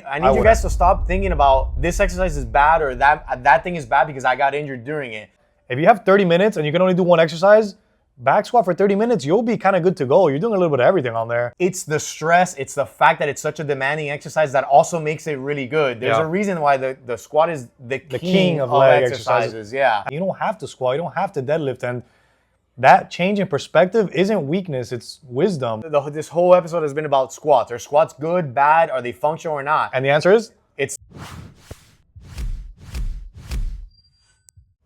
I need you guys to stop thinking about this exercise is bad or that thing is bad because I got injured during it. If you have 30 minutes and you can only do one exercise, back squat for 30 minutes, you'll be kind of good to go. You're doing a little bit of everything on there. It's the stress, it's the fact that it's such a demanding exercise that also makes it really good. There's a reason why the squat is the king of leg exercises. Yeah. You don't have to squat, you don't have to deadlift, and that change in perspective isn't weakness, it's wisdom. This whole episode has been about squats. Are squats good, bad, are they functional or not? And the answer is? It's...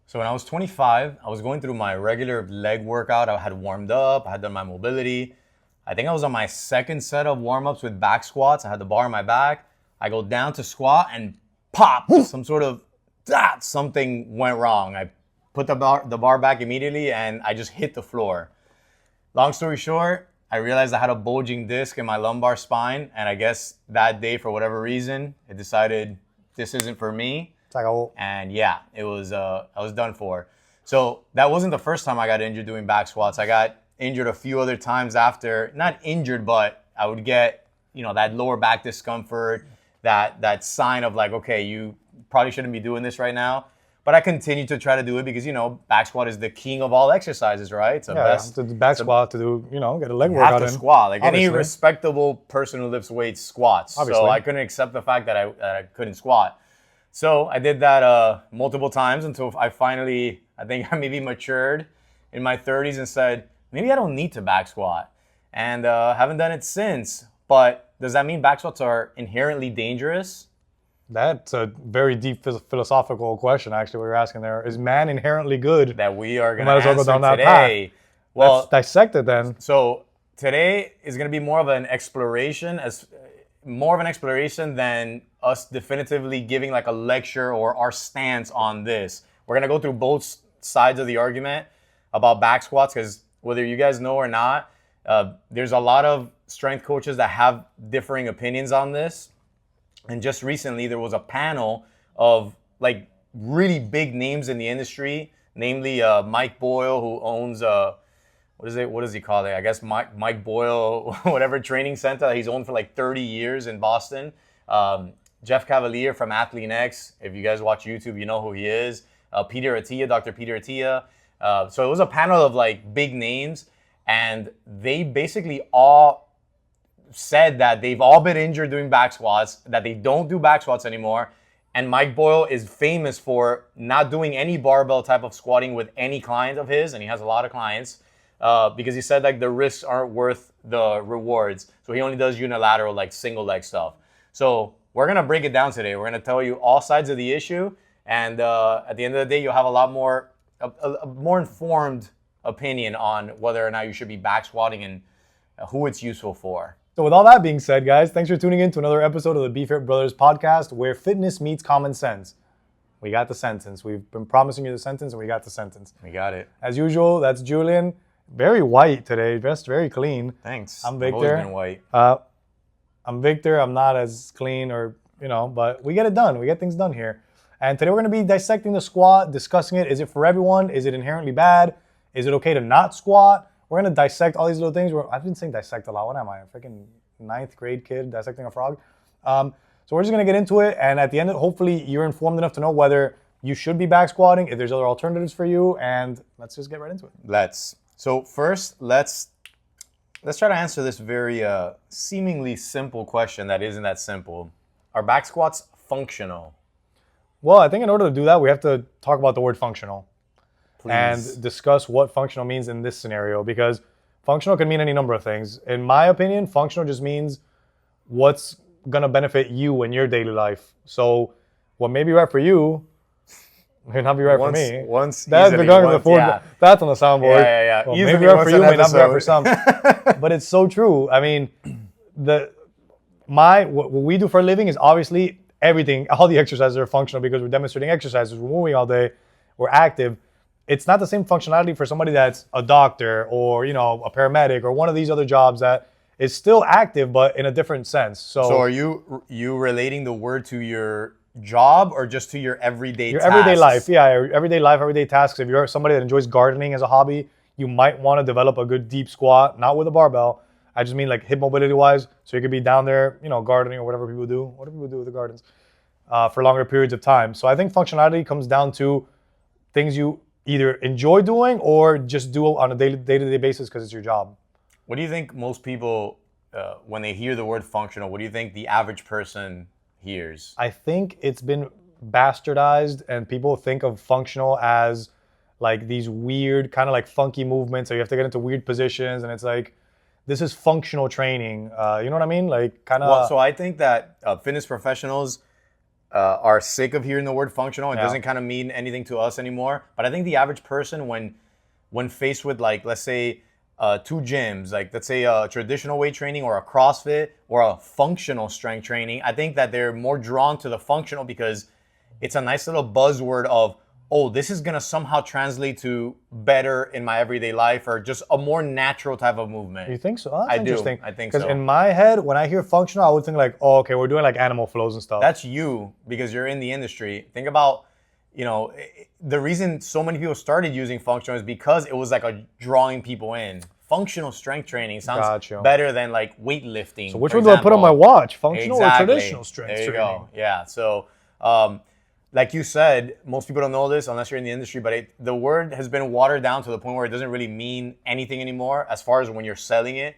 So when I was 25, I was going through my regular leg workout. I had warmed up, I had done my mobility. I think I was on my second set of warm-ups with back squats. I had the bar on my back. I go down to squat and pop, something went wrong. I put the bar back immediately and I just hit the floor. Long story short, I realized I had a bulging disc in my lumbar spine, and I guess that day, for whatever reason, it decided this isn't for me. And yeah, it was I was done for. So that wasn't the first time I got injured doing back squats. I got injured a few other times after, not injured, but I would get, that lower back discomfort, that sign of like, okay, you probably shouldn't be doing this right now. But I continued to try to do it because, back squat is the king of all exercises, right? It's the back squat to do, get a leg workout in. You have to squat. Like obviously. Any respectable person who lifts weights squats. Obviously. So I couldn't accept the fact that I couldn't squat. So I did that multiple times until I finally, I think I maybe matured in my 30s and said, maybe I don't need to back squat. And haven't done it since. But does that mean back squats are inherently dangerous? That's a very deep philosophical question, actually, what you're asking there. Is man inherently good? That we are going to answer go down that today. Path. Well, let's dissect it then. So today is going to be more of an exploration, than us definitively giving like a lecture or our stance on this. We're going to go through both sides of the argument about back squats, because whether you guys know or not, there's a lot of strength coaches that have differing opinions on this. And just recently, there was a panel of like really big names in the industry, namely Mike Boyle, who owns what does he call it? I guess Mike Boyle, whatever training center that he's owned for like 30 years in Boston. Jeff Cavalier from Athleticism. If you guys watch YouTube, you know who he is. Dr. Peter Attia. So it was a panel of like big names, and they basically all said that they've all been injured doing back squats, that they don't do back squats anymore. And Mike Boyle is famous for not doing any barbell type of squatting with any client of his, and he has a lot of clients, because he said like the risks aren't worth the rewards. So he only does unilateral, like single leg stuff. So we're going to break it down today. We're going to tell you all sides of the issue. And at the end of the day, you'll have a lot more, a more informed opinion on whether or not you should be back squatting and who it's useful for. So with all that being said, guys, thanks for tuning in to another episode of the Be Fit Brothers podcast, where fitness meets common sense. We got the sentence. We've been promising you the sentence, and we got the sentence. We got it. As usual, that's Julian. Very white today, dressed very clean. Thanks. I'm Victor. I've always been white. I'm Victor. I'm not as clean but we get it done. We get things done here. And today we're going to be dissecting the squat, discussing it. Is it for everyone? Is it inherently bad? Is it okay to not squat? We're going to dissect all these little things. I've been saying dissect a lot. What am I? A freaking 9th grade kid dissecting a frog? So we're just going to get into it. And at the end, hopefully you're informed enough to know whether you should be back squatting, if there's other alternatives for you. And let's just get right into it. So first, let's try to answer this very seemingly simple question that isn't that simple. Are back squats functional? Well, I think in order to do that, we have to talk about the word functional. Please. And discuss what functional means in this scenario, because functional can mean any number of things. In my opinion, functional just means what's going to benefit you in your daily life. So what may be right for you may not be right for me. That's on the soundboard. Yeah. Well, maybe right for you, may not be right for some. But it's so true. I mean, what we do for a living is obviously everything. All the exercises are functional because we're demonstrating exercises. We're moving all day. We're active. It's not the same functionality for somebody that's a doctor or, a paramedic or one of these other jobs that is still active, but in a different sense. So are you relating the word to your job or just to your everyday tasks? Your everyday life, yeah. Your everyday life, everyday tasks. If you're somebody that enjoys gardening as a hobby, you might want to develop a good deep squat, not with a barbell, I just mean like hip mobility wise. So you could be down there, you know, gardening or whatever people do. What do people do with the gardens for longer periods of time? So I think functionality comes down to things you either enjoy doing or just do on a day-to-day basis because it's your job. What do you think most people, when they hear the word functional, what do you think the average person hears? I think it's been bastardized and people think of functional as like these weird kind of like funky movements, or you have to get into weird positions, and it's like, this is functional training. You know what I mean? Like kind of. Well, so I think that fitness professionals are sick of hearing the word functional. It doesn't kind of mean anything to us anymore. But I think the average person, when faced with like, let's say, two gyms, like let's say a traditional weight training or a CrossFit or a functional strength training, I think that they're more drawn to the functional because it's a nice little buzzword of, oh, this is going to somehow translate to better in my everyday life or just a more natural type of movement. You think so? Oh, that's I interesting. do. I think so. Because in my head, when I hear functional, I would think like, oh, okay, we're doing like animal flows and stuff. That's you because you're in the industry. Think about, you know, the reason so many people started using functional is because it was like a drawing people in. Functional strength training sounds better than like weightlifting. So which one do I put on my watch? Functional or traditional strength there you training? Go. Yeah. So, like you said, most people don't know this unless you're in the industry, but the word has been watered down to the point where it doesn't really mean anything anymore as far as when you're selling it.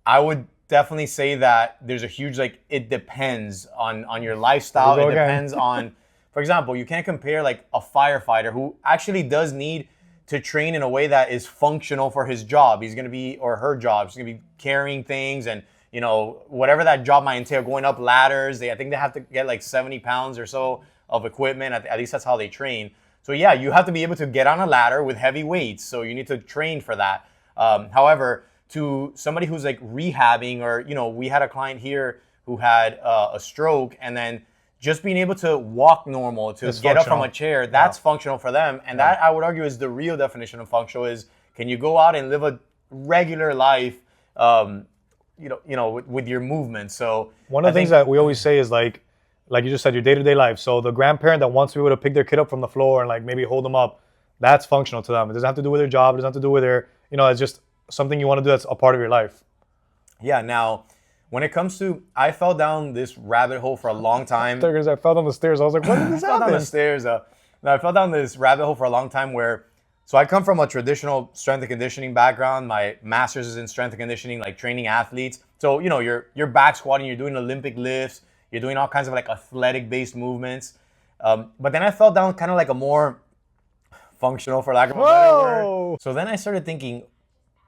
I would definitely say that there's a huge, like, it depends on your lifestyle. It depends on, for example, you can't compare like a firefighter who actually does need to train in a way that is functional for his job. He's going to be, or her job, she's going to be carrying things and, you know, whatever that job might entail, going up ladders. I think they have to get like 70 pounds or so of equipment. At least that's how they train. So yeah, you have to be able to get on a ladder with heavy weights. So you need to train for that. However, to somebody who's like rehabbing, or, you know, we had a client here who had a stroke, and then just being able to walk normal, to get up from a chair, that's functional for them. And that, I would argue, is the real definition of functional is, can you go out and live a regular life, with your movement. So one of the things that we always say is like you just said, your day-to-day life. So the grandparent that wants to be able to pick their kid up from the floor and like maybe hold them up, that's functional to them. It doesn't have to do with their job. It doesn't have to do with their, you know, it's just something you want to do that's a part of your life. Yeah. Now, when it comes to, I fell down this rabbit hole for a long time. I fell down the stairs. I was like, what did this happen? I fell down the stairs. I fell down this rabbit hole for a long time where, so I come from a traditional strength and conditioning background. My master's is in strength and conditioning, like training athletes. So, you know, you're back squatting, you're doing Olympic lifts, you're doing all kinds of like athletic-based movements. But then I fell down kind of like a more functional, for lack of a better word. So then I started thinking,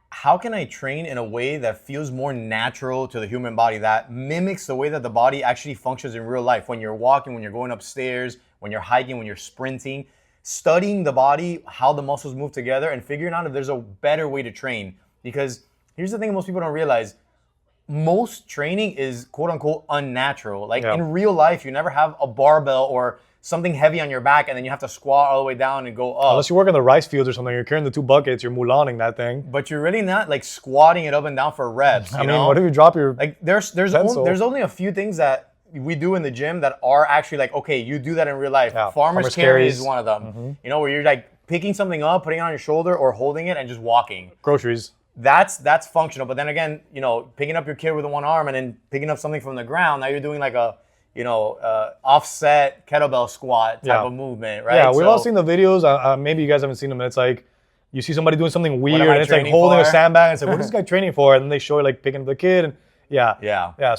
how can I train in a way that feels more natural to the human body, that mimics the way that the body actually functions in real life? When you're walking, when you're going upstairs, when you're hiking, when you're sprinting, studying the body, how the muscles move together, and figuring out if there's a better way to train. Because here's the thing most people don't realize. Most training is quote unquote unnatural. Like in real life, you never have a barbell or something heavy on your back and then you have to squat all the way down and go up. Unless you work in the rice fields or something, you're carrying the 2 buckets, you're mulaning that thing. But you're really not like squatting it up and down for reps. I mean, what if you drop your like there's only a few things that we do in the gym that are actually like, okay, you do that in real life. Farmer's carry is one of them. Mm-hmm. You know, where you're like picking something up, putting it on your shoulder, or holding it and just walking. Groceries. That's functional. But then again, you know, picking up your kid with one arm and then picking up something from the ground, now you're doing like a, you know, offset kettlebell squat type of movement, right? Yeah, we've all seen the videos. Maybe you guys haven't seen them. It's like you see somebody doing something weird, and it's like holding a sandbag, and it's like, what is this guy training for? And then they show you like picking up the kid, and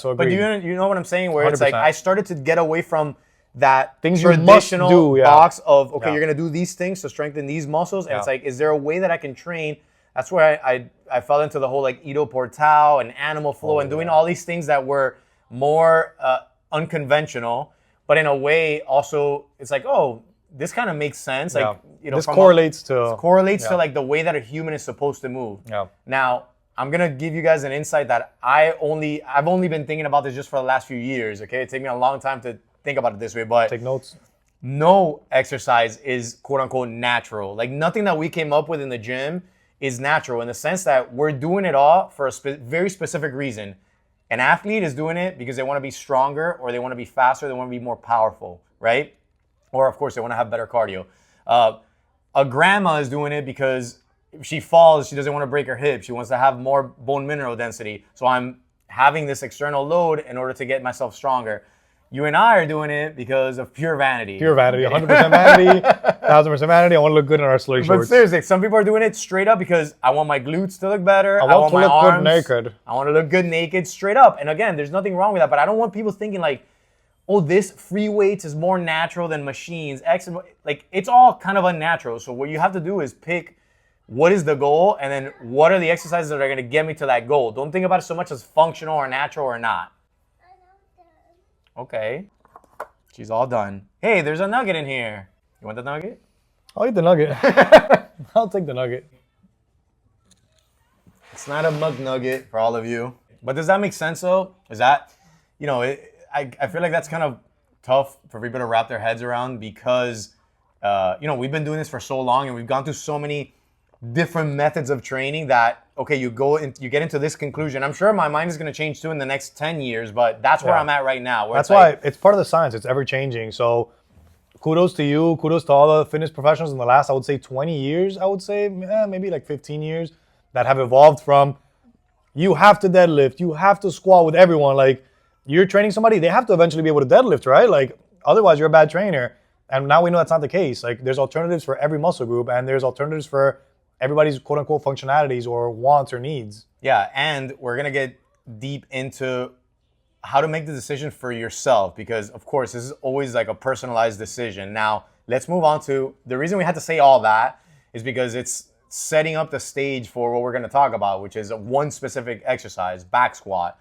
so agreed. But you know what I'm saying? Where 100%. It's like I started to get away from that things traditional you must do, box of you're gonna do these things to strengthen these muscles, and it's like, is there a way that I can train? That's where I fell into the whole like Ido Portal and animal flow and doing all these things that were more unconventional, but in a way also it's like, oh, this kind of makes sense. Like, you know, this correlates to like the way that a human is supposed to move. Yeah. Now, I'm gonna give you guys an insight that I've only been thinking about this just for the last few years. Okay, it took me a long time to think about it this way, but take notes. No exercise is quote unquote natural. Like nothing that we came up with in the gym is natural in the sense that we're doing it all for a very specific reason. An athlete is doing it because they want to be stronger, or they want to be faster, they want to be more powerful, right? Or of course they want to have better cardio. A grandma is doing it because, she falls, she doesn't want to break her hip. She wants to have more bone mineral density. So I'm having this external load in order to get myself stronger. You and I are doing it because of pure vanity. Pure vanity, 100% vanity, 1000% vanity. I want to look good in our sleigh shorts. But seriously, some people are doing it straight up because I want my glutes to look better. I want to my look arms good naked. I want to look good naked, straight up. And again, there's nothing wrong with that. But I don't want people thinking like, oh, this free weights is more natural than machines. Like, it's all kind of unnatural. So what you have to do is pick what is the goal, and then what are the exercises that are going to get me to that goal. Don't think about it so much as functional or natural or not. Okay. She's all done. Hey, there's a nugget in here. You want the nugget? I'll eat the nugget. I'll take the nugget. It's not a mug nugget for all of you. But does that make sense, though? Is that, I feel like that's kind of tough for people to wrap their heads around because, we've been doing this for so long and we've gone through so many different methods of training that, okay, you get into this conclusion. I'm sure my mind is going to change too in the next 10 years, but that's where I'm at right now. That's why it's part of the science. It's ever changing. So kudos to you. Kudos to all the fitness professionals in the last, I would say 20 years, I would say, maybe like 15 years that have evolved from you have to deadlift, you have to squat with everyone. Like you're training somebody, they have to eventually be able to deadlift, right? Like otherwise you're a bad trainer. And now we know that's not the case. Like there's alternatives for every muscle group and there's alternatives for everybody's quote unquote functionalities or wants or needs. Yeah, and we're gonna get deep into how to make the decision for yourself because of course this is always like a personalized decision. Now let's move on to the reason we had to say all that is because it's setting up the stage for what we're gonna talk about, which is one specific exercise, back squat.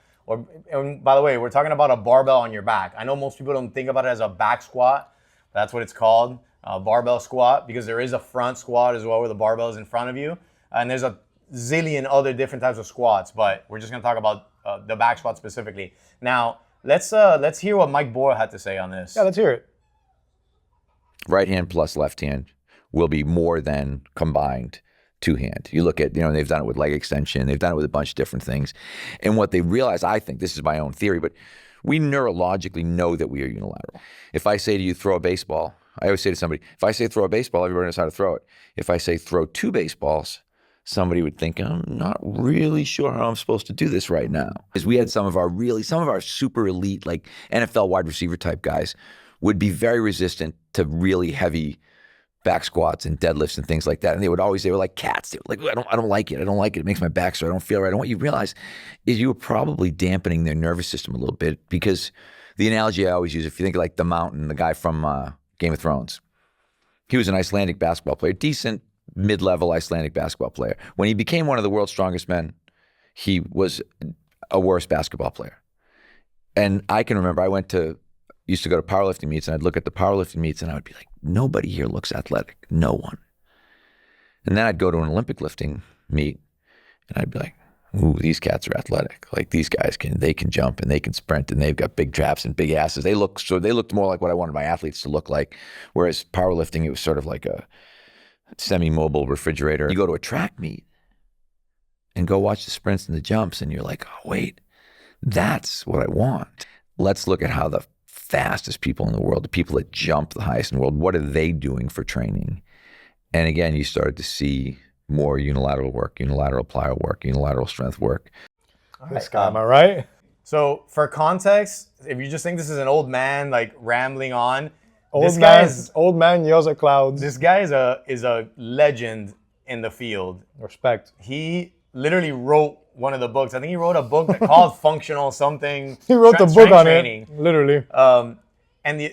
And by the way, we're talking about a barbell on your back. I know most people don't think about it as a back squat. That's what it's called. Barbell squat, because there is a front squat as well where the barbell is in front of you. And there's a zillion other different types of squats, but we're just gonna talk about the back squat specifically. Now, let's hear what Mike Boyle had to say on this. Yeah, let's hear it. Right hand plus left hand will be more than combined two hand. You look at, they've done it with leg extension, they've done it with a bunch of different things. And what they realize, I think, this is my own theory, but we neurologically know that we are unilateral. If I say to you, throw a baseball, I always say to somebody, if I say throw a baseball, everybody knows how to throw it. If I say throw two baseballs, somebody would think, I'm not really sure how I'm supposed to do this right now. Because we had some of our super elite, like NFL wide receiver type guys would be very resistant to really heavy back squats and deadlifts and things like that. And they were like cats. They were like, I don't like it. I don't like it. It makes my back sore. I don't feel right. And what you realize is you were probably dampening their nervous system a little bit because the analogy I always use, if you think like the Mountain, the guy from Game of Thrones. He was an Icelandic basketball player, decent mid-level Icelandic basketball player. When he became one of the world's strongest men, he was a worse basketball player. And I can remember used to go to powerlifting meets and I'd look at the powerlifting meets and I would be like, nobody here looks athletic, no one. And then I'd go to an Olympic lifting meet and I'd be like, ooh, these cats are athletic. Like these guys they can jump and they can sprint and they've got big traps and big asses. They looked more like what I wanted my athletes to look like. Whereas powerlifting, it was sort of like a semi-mobile refrigerator. You go to a track meet and go watch the sprints and the jumps and you're like, oh wait, that's what I want. Let's look at how the fastest people in the world, the people that jump the highest in the world, what are they doing for training? And again, you started to see more unilateral work, unilateral plyo work, unilateral strength work. This guy, am I right? So for context, if you just think this is an old man like rambling on, Old man yells at clouds. This guy is a legend in the field. Respect. He literally wrote one of the books. I think he wrote a book called Functional something. He wrote the book on training. It, literally.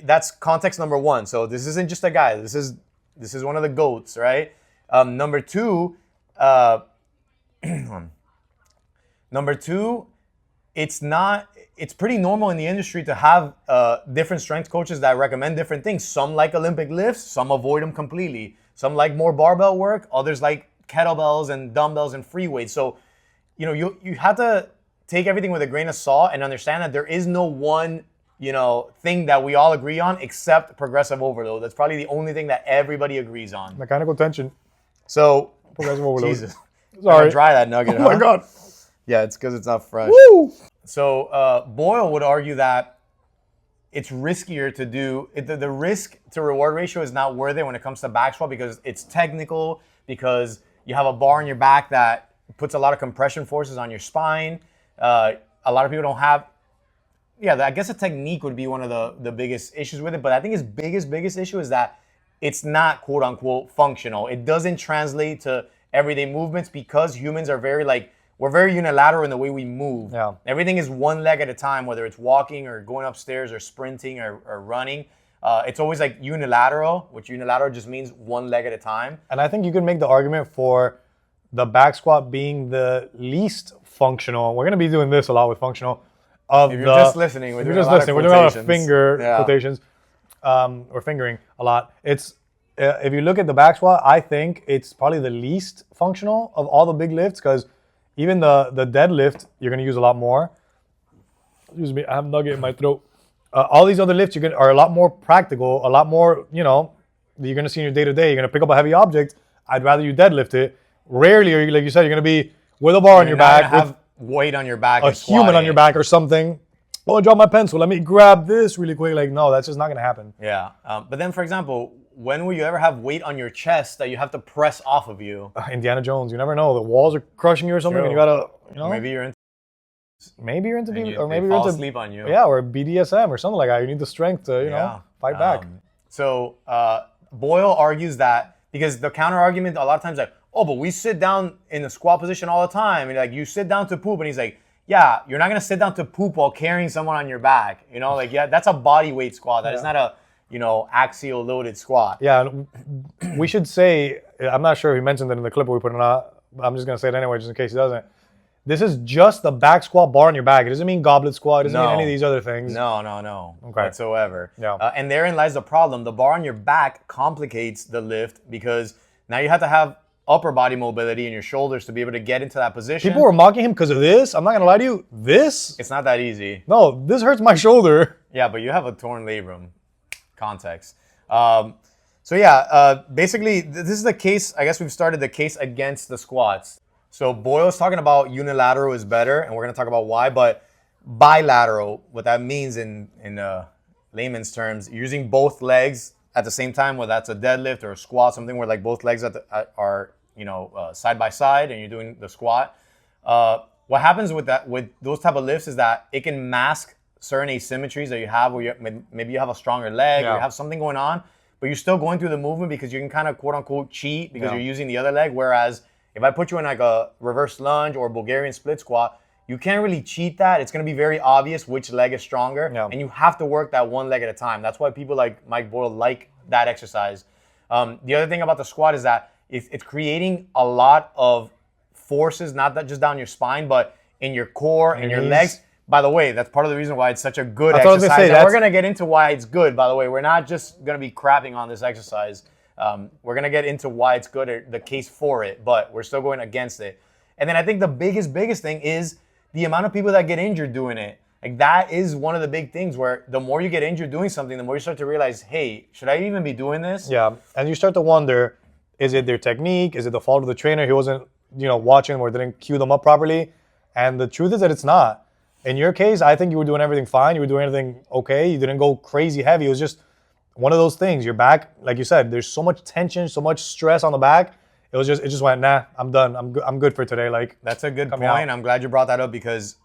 That's context number one. So this isn't just a guy. This is one of the GOATs, right? Number two, it's pretty normal in the industry to have different strength coaches that recommend different things. Some like Olympic lifts, some avoid them completely. Some like more barbell work, others like kettlebells and dumbbells and free weights. So, you have to take everything with a grain of salt and understand that there is no one, thing that we all agree on except progressive overload. That's probably the only thing that everybody agrees on. Mechanical tension. So, progressive overload. Jesus. Sorry. Dry that nugget, Oh my God. Yeah, it's because it's not fresh. Woo! So Boyle would argue that it's riskier to do, the risk to reward ratio is not worth it when it comes to back squat because it's technical, because You have a bar on your back that puts a lot of compression forces on your spine. A lot of people don't have. Yeah, I guess a technique would be one of the biggest issues with it. But I think his biggest issue is that it's not quote unquote functional. It doesn't translate to everyday movements because humans are we're very unilateral in the way we move. Yeah. Everything is one leg at a time, whether it's walking or going upstairs or sprinting or running. It's always like unilateral, which unilateral just means one leg at a time. And I think you can make the argument for the back squat being the least functional. We're going to be doing this a lot with functional. If you're just listening, we're doing a lot of finger quotations or fingering a lot. It's if you look at the back squat, I think it's probably the least functional of all the big lifts because even the deadlift, you're going to use a lot more. Excuse me, I have a nugget in my throat. All these other lifts are a lot more practical, a lot more, you're going to see in your day-to-day. You're going to pick up a heavy object. I'd rather you deadlift it. Rarely, are you, like you said, you're going to be with a bar on your back. Have weight on your back. A human on your back or something. Oh, I dropped my pencil. Let me grab this really quick. Like, no, that's just not going to happen. Yeah. But then, for example, when will you ever have weight on your chest that you have to press off of you? Indiana Jones. You never know. The walls are crushing you or something, and you got to, Maybe you're into maybe you're into sleep on you. Yeah, or BDSM or something like that. You need the strength to, fight back. So Boyle argues that because the counter argument a lot of times like, oh, but we sit down in the squat position all the time, and like you sit down to poop, and he's like, yeah, you're not gonna sit down to poop while carrying someone on your back. That's a body weight squat. That is not a axial loaded squat. Yeah, we should say, I'm not sure if he mentioned it in the clip we put it on. I'm just gonna say it anyway, just in case he doesn't. This is just the back squat bar on your back. It doesn't mean goblet squat. It doesn't mean any of these other things. No. Okay. Whatsoever. Yeah. And therein lies the problem. The bar on your back complicates the lift because now you have to have upper body mobility in your shoulders to be able to get into that position. People were mocking him because of this. I'm not going to lie to you. It's not that easy. No, this hurts my shoulder. Yeah, but you have a torn labrum. Context. Basically, this is the case. I guess we've started the case against the squats. So Boyle's talking about unilateral is better, and we're going to talk about why. But bilateral, what that means in layman's terms, using both legs at the same time, whether that's a deadlift or a squat, something where like both legs are side by side, and you're doing the squat. What happens with those type of lifts is that it can mask certain asymmetries that you have, where maybe you have a stronger leg, or you have something going on, but you're still going through the movement because you can kind of quote unquote cheat because you're using the other leg. Whereas if I put you in like a reverse lunge or Bulgarian split squat, you can't really cheat that. It's going to be very obvious which leg is stronger, and you have to work that one leg at a time. That's why people like Mike Boyle like that exercise. The other thing about the squat is that it's creating a lot of forces, not that just down your spine, but in your core and your legs. By the way, that's part of the reason why it's such a good exercise. And we're going to get into why it's good, by the way. We're not just going to be crapping on this exercise. We're going to get into why it's good, or the case for it, but we're still going against it. And then I think the biggest thing is the amount of people that get injured doing it. Like that is one of the big things where the more you get injured doing something, the more you start to realize, hey, should I even be doing this? Yeah, and you start to wonder, is it their technique? Is it the fault of the trainer? He wasn't, watching or didn't cue them up properly. And the truth is that it's not. In your case, I think you were doing everything fine. You were doing everything okay. You didn't go crazy heavy. It was just one of those things. Your back, like you said, there's so much tension, so much stress on the back. It just went, nah, I'm done. I'm good for today. Like, that's a good point. I'm glad you brought that up because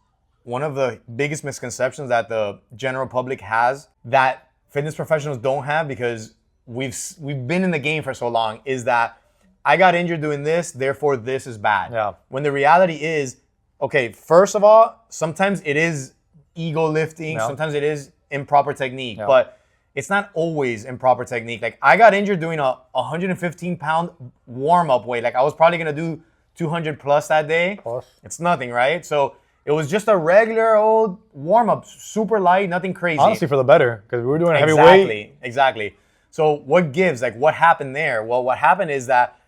one of the biggest misconceptions that the general public has that fitness professionals don't have, because we've been in the game for so long, is that I got injured doing this, therefore this is bad. Yeah. When the reality is, okay, first of all, sometimes it is ego lifting, sometimes it is improper technique, but it's not always improper technique. Like I got injured doing a 115-pound warm-up weight. Like I was probably gonna do 200 plus that day. It's nothing, right? So it was just a regular old warm-up, super light, nothing crazy. Honestly, for the better, because we were doing a heavy weight. Exactly. So what gives? Like what happened there? Well, what happened is that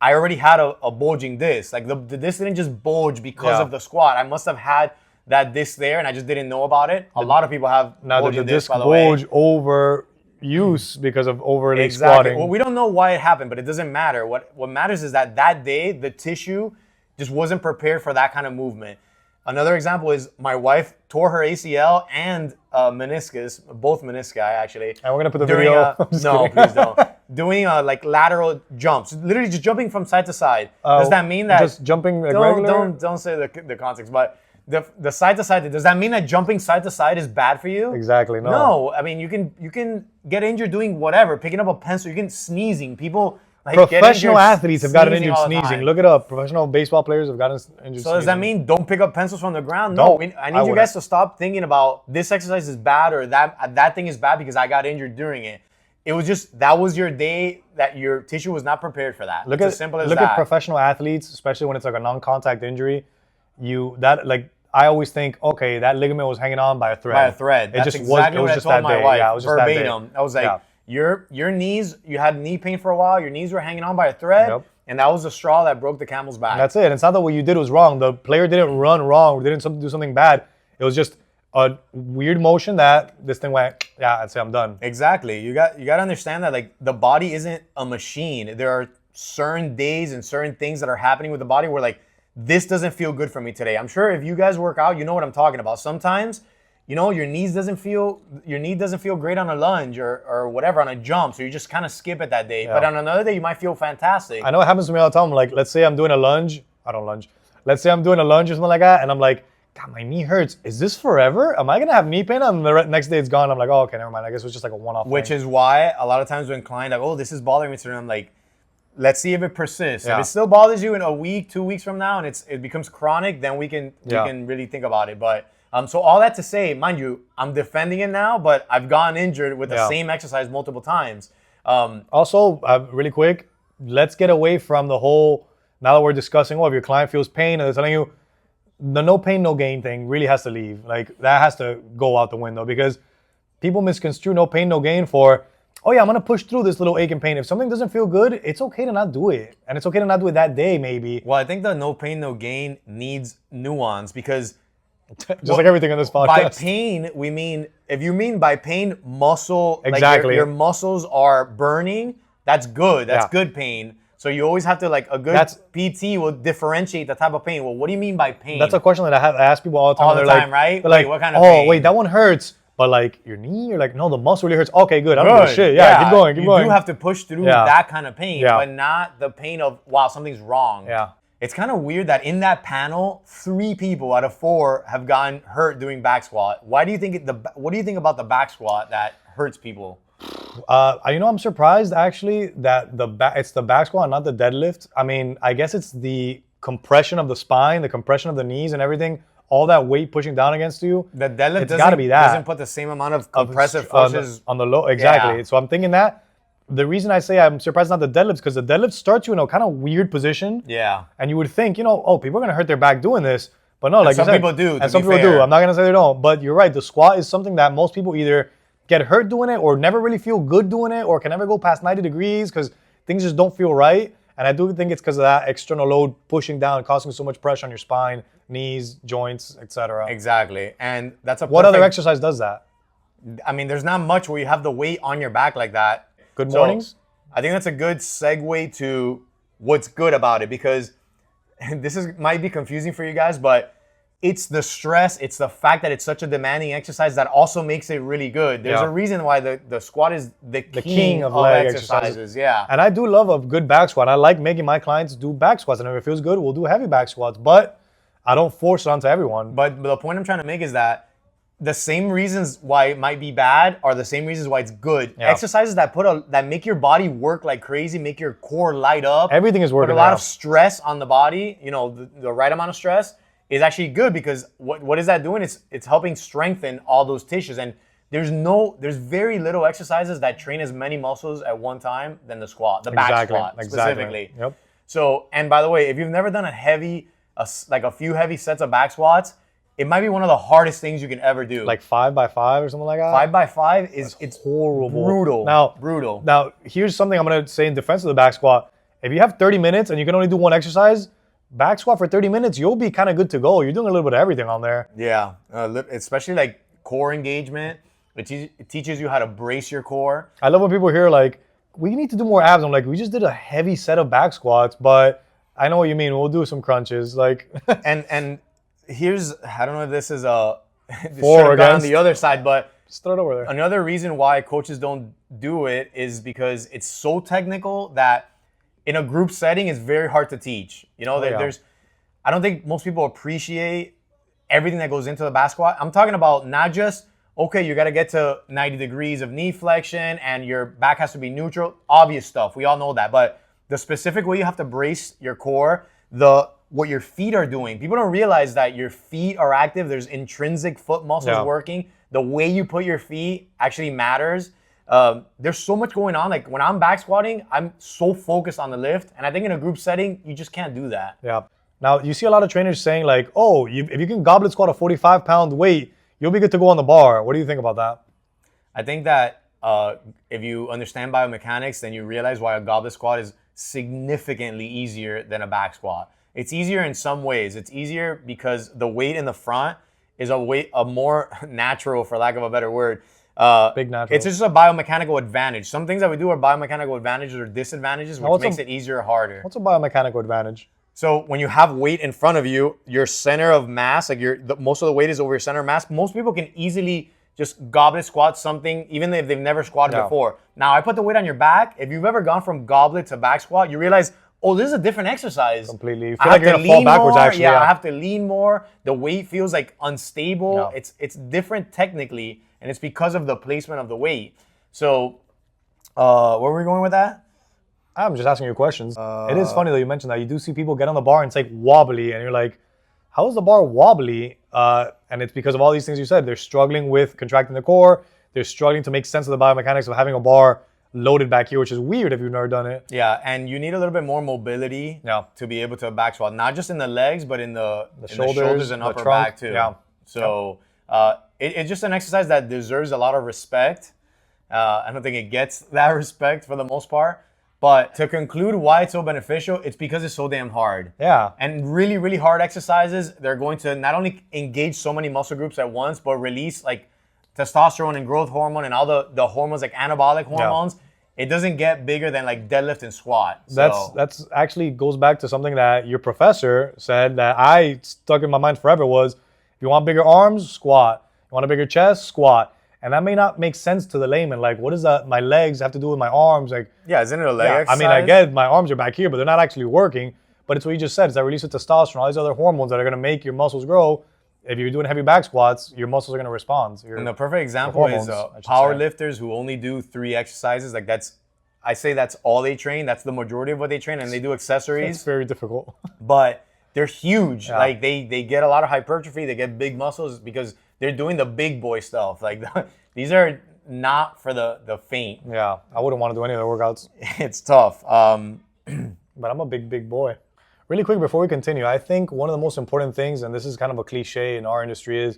I already had a bulging disc. Like the disc didn't just bulge because of the squat. I must have had that disc there, and I just didn't know about it. A lot of people have bulging disc, by the way. Bulge over use because of overly squatting. Well, we don't know why it happened, but it doesn't matter. What matters is that day, the tissue just wasn't prepared for that kind of movement. Another example is my wife tore her ACL and meniscus, both menisci actually. And we're gonna put the during video. no, please don't. Doing like lateral jumps, literally just jumping from side to side. Does that mean that just jumping like regular? Don't say the context, but the side to side. Does that mean that jumping side to side is bad for you? Exactly. No. No, I mean you can get injured doing whatever, picking up a pencil, you can sneezing. People like Professional athletes have gotten injured all the sneezing. time. Look it up. Professional baseball players have gotten injured So does that sneezing. mean don't pick up pencils from the ground? Don't. No, I I need you wouldn't. guys to stop thinking about this exercise is bad or that thing is bad because I got injured during it. It was just that was your day that your tissue was not prepared for that. Look It's as simple as that. at professional athletes, especially when it's like a non-contact injury. I always think, okay, that ligament was hanging on by a thread. By a thread. It That's just exactly was what just I told that my day. wife. Yeah, it was just verbatim. that day. I was like, Yeah. your knees, you had knee pain for a while. Your knees were hanging on by a thread, Yep. and that was the straw that broke the camel's back. That's it. And it's not that what you did was wrong. The player didn't run wrong. Didn't do something bad. It was just a weird motion that this thing went, yeah, I'd say I'm done. Exactly. You got to understand that like the body isn't a machine. There are certain days and certain things that are happening with the body where like this doesn't feel good for me today. I'm sure if you guys work out, you know what I'm talking about. Sometimes, you know, your knee doesn't feel great on a lunge or whatever on a jump, so you just kind of skip it that day. Yeah. But on another day, you might feel fantastic. I know it happens to me all the time. Like, let's say I'm doing a lunge. I don't lunge. Let's say I'm doing a lunge or something like that, and I'm like, God, my knee hurts. Is this forever? Am I gonna have knee pain? And the next day it's gone. I'm like, oh, okay, never mind. I guess it was just like a one-off. Which thing. is why a lot of times when clients like, oh, this is bothering me today, I'm like, let's see if it persists. Yeah. If it still bothers you in a week, 2 weeks from now, and it becomes chronic, then we can really think about it. But so all that to say, mind you, I'm defending it now, but I've gotten injured with the same exercise multiple times. Also, really quick, let's get away from the whole. Now that we're discussing, if your client feels pain and they're telling you, the no pain, no gain thing really has to leave. Like that has to go out the window because people misconstrue no pain, no gain for, oh yeah, I'm gonna push through this little ache and pain. If something doesn't feel good, it's okay to not do it. And it's okay to not do it that day, maybe. Well, I think the no pain, no gain needs nuance because Just like everything in this podcast. by pain, we mean, if you mean by pain, muscle, Exactly. like your muscles are burning, that's good. That's Yeah. good pain. So you always have to a good PT will differentiate the type of pain. Well, what do you mean by pain? That's a question that I ask people all the time. All the They're time, right? They're Wait, like, what kind of oh, pain? wait, that one hurts. But like your knee, you're like, no, the muscle really hurts. Okay, good. I don't give a shit. Yeah, keep going, keep going. You do have to push through Yeah. that kind of pain, Yeah. but not the pain of, wow, something's wrong. Yeah. It's kind of weird that in that panel, 3 people out of 4 have gotten hurt doing back squat. Why do you think what do you think about the back squat that hurts people? I'm surprised actually that it's the back squat, not the deadlift. I mean, I guess it's the compression of the spine, the compression of the knees and everything, all that weight pushing down against you. The deadlift doesn't put the same amount of compressive forces on the low. Exactly. Yeah. So I'm thinking that. The reason I say I'm surprised not the deadlifts, because the deadlift starts you in a kind of weird position. Yeah. And you would think, people are going to hurt their back doing this. But no, like some you said, people do, and some people do. I'm not going to say they don't. But you're right. The squat is something that most people either get hurt doing it or never really feel good doing it or can never go past 90 degrees because things just don't feel right. And I do think it's because of that external load pushing down, causing so much pressure on your spine, knees, joints, etc. Exactly. And that's What other exercise does that? I mean, there's not much where you have the weight on your back like that. Good mornings? I think that's a good segue to what's good about it because might be confusing for you guys, but it's the stress, it's the fact that it's such a demanding exercise that also makes it really good. There's a reason why the squat is the king of leg exercises. Yeah. And I do love a good back squat. I like making my clients do back squats. And if it feels good, we'll do heavy back squats. But I don't force it onto everyone. But the point I'm trying to make is that the same reasons why it might be bad are the same reasons why it's good. Yeah. Exercises that make your body work like crazy, make your core light up. Everything is working. Put a lot of stress on the body, the right amount of stress is actually good because what is that doing? It's helping strengthen all those tissues. And there's very little exercises that train as many muscles at one time than the squat, the back squat specifically. Yep. So, and by the way, if you've never done a few heavy sets of back squats, it might be one of the hardest things you can ever do. Like 5x5 or something like that? 5x5 it's horrible. Brutal. Now, here's something I'm going to say in defense of the back squat. If you have 30 minutes and you can only do one exercise, back squat for 30 minutes, you'll be kind of good to go. You're doing a little bit of everything on there. Yeah, especially like core engagement. It teaches you how to brace your core. I love when people hear like, we need to do more abs. I'm like, we just did a heavy set of back squats, but I know what you mean. We'll do some crunches. Like, and I don't know if this is a this For should or have gone on against? the other side, but Just throw it over there. another reason why coaches don't do it is because it's so technical that in a group setting it's very hard to teach. You know, yeah. I don't think most people appreciate everything that goes into the back squat. I'm talking about not just, okay, you got to get to 90 degrees of knee flexion and your back has to be neutral. Obvious stuff. We all know that. But the specific way you have to brace your core, what your feet are doing. People don't realize that your feet are active. There's intrinsic foot muscles working. The way you put your feet actually matters. There's so much going on. Like when I'm back squatting, I'm so focused on the lift. And I think in a group setting, you just can't do that. Yeah. Now, you see a lot of trainers saying like, oh, if you can goblet squat a 45-pound weight, you'll be good to go on the bar. What do you think about that? I think that if you understand biomechanics, then you realize why a goblet squat is significantly easier than a back squat. It's easier in some ways. It's easier because the weight in the front is a more natural, for lack of a better word. Big natural. It's just a biomechanical advantage. Some things that we do are biomechanical advantages or disadvantages, which makes it easier or harder. What's a biomechanical advantage? So when you have weight in front of you, your center of mass, like most of the weight is over your center of mass. Most people can easily just goblet squat something, even if they've never squatted before. Now, I put the weight on your back. If you've ever gone from goblet to back squat, you realize, oh, this is a different exercise. Completely. You feel like you're going to fall backwards, more. actually. Yeah, I have to lean more. The weight feels like unstable. Yeah. It's different technically, and it's because of the placement of the weight. So, where were we going with that? I'm just asking you questions. It is funny that you mentioned that. You do see people get on the bar and it's like wobbly, and you're like, how is the bar wobbly? And it's because of all these things you said. They're struggling with contracting the core. They're struggling to make sense of the biomechanics of having a bar loaded back here, which is weird if you've never done it. Yeah, and you need a little bit more mobility to be able to back squat, not just in the legs, but in the shoulders and upper trunk. back too. Yeah. So it's just an exercise that deserves a lot of respect. I don't think it gets that respect for the most part. But to conclude why it's so beneficial, it's because it's so damn hard. Yeah. And really, really hard exercises, they're going to not only engage so many muscle groups at once, but release like testosterone and growth hormone and all the hormones, like anabolic hormones. It doesn't get bigger than like deadlift and squat. So. That's actually goes back to something that your professor said that I stuck in my mind forever was, if you want bigger arms, squat. You want a bigger chest, squat. And that may not make sense to the layman. Like, what does that? My legs have to do with my arms? Like, yeah, isn't it a leg exercise? I mean, I get my arms are back here, but they're not actually working. But it's what you just said. It's that release of testosterone, all these other hormones that are going to make your muscles grow. If you're doing heavy back squats, your muscles are going to respond. And the perfect example is power lifters who only do 3 exercises. Like I say that's all they train. That's the majority of what they train, and they do accessories. It's very difficult. But they're huge. Yeah. Like they get a lot of hypertrophy. They get big muscles because they're doing the big boy stuff. Like these are not for the faint. Yeah, I wouldn't want to do any of the workouts. It's tough. But I'm a big boy. Really quick before we continue, I think one of the most important things, and this is kind of a cliche in our industry,